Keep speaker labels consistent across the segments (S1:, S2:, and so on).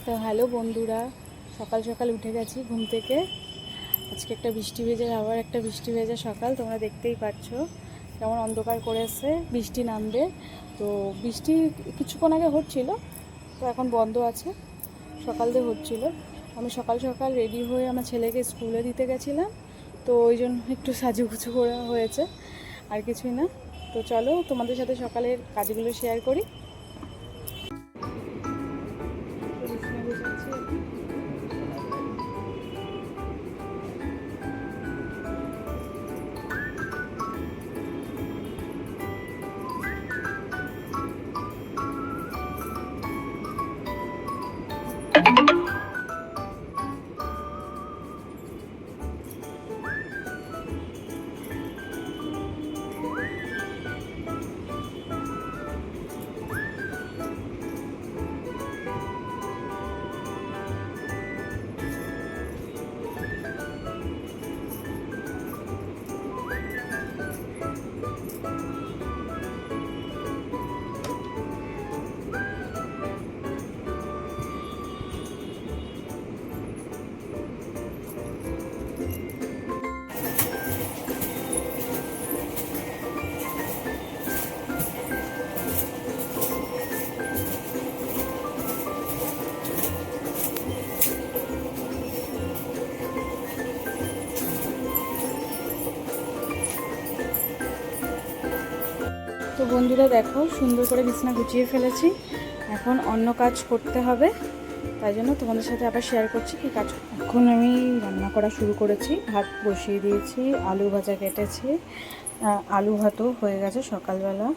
S1: তো হ্যালো বন্ধুরা, সকাল সকাল উঠে গেছি ঘুম থেকে। আজকে একটা বৃষ্টি ভেজা, আবার একটা বৃষ্টি ভেজা সকাল। তোমরা দেখতেই পাচ্ছ কেমন অন্ধকার করে এসে বৃষ্টি নামবে। তো বৃষ্টি কিছুক্ষণ আগে হচ্ছিল, তো এখন বন্ধ আছে। সকাল দিয়ে হচ্ছিল। আমি সকাল সকাল রেডি হয়ে আমার ছেলেকে স্কুলে দিতে গেছিলাম, তো ওই জন্য একটু সাজুগুজু করা হয়েছে, আর কিছুই না। তো চলো তোমাদের সাথে সকালের কাজগুলো শেয়ার করি। তো বন্ধুরা দেখো, সুন্দর করে বিছানা গুছিয়ে ফেলেছি। এখন অন্য কাজ করতে হবে, তাই জন্য তোমাদের সাথে আবার শেয়ার করছি কী কাজ। এখন আমি রান্না করা শুরু করেছি, ভাত বসিয়ে দিয়েছি, আলু ভাজা কেটেছি, আলু ভাতও হয়ে গেছে সকালবেলা।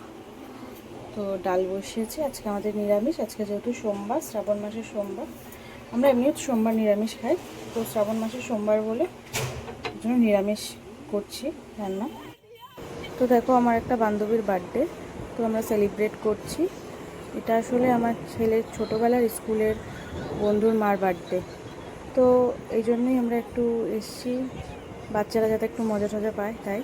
S1: তো ডাল বসিয়েছি। আজকে আমাদের নিরামিষ, আজকে যেহেতু সোমবার, শ্রাবণ মাসের সোমবার। আমরা এমনিও সোমবার নিরামিষ খাই, তো শ্রাবণ মাসের সোমবার বলে জন্য নিরামিষ করছি রান্না। তো দেখো, আমার একটা বান্ধবীর বার্থডে, তো আমরা সেলিব্রেট করছি। এটা আসলে আমার ছেলের ছোটোবেলার স্কুলের বন্ধুর মার বার্থডে, তো এই জন্যই আমরা একটু এসছি, বাচ্চারা যাতে একটু মজা টজা পায় তাই।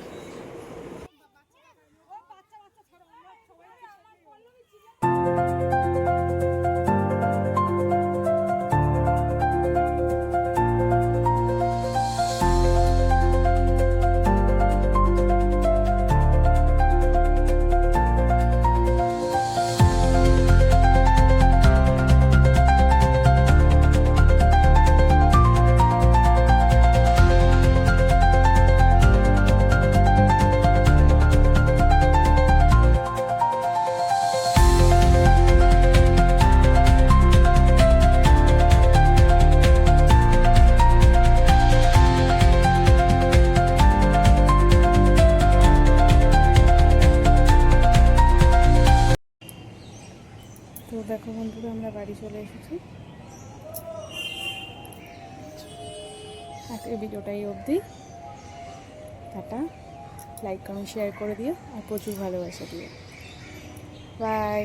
S1: তো দেখো বন্ধুরা, আমরা বাড়ি চলে এসেছি। আজকের ভিডিওটাই অবধি। টাটা, লাইক কমেন্ট শেয়ার করে দিও, আর প্রচুর ভালোবাসা দিও। বাই।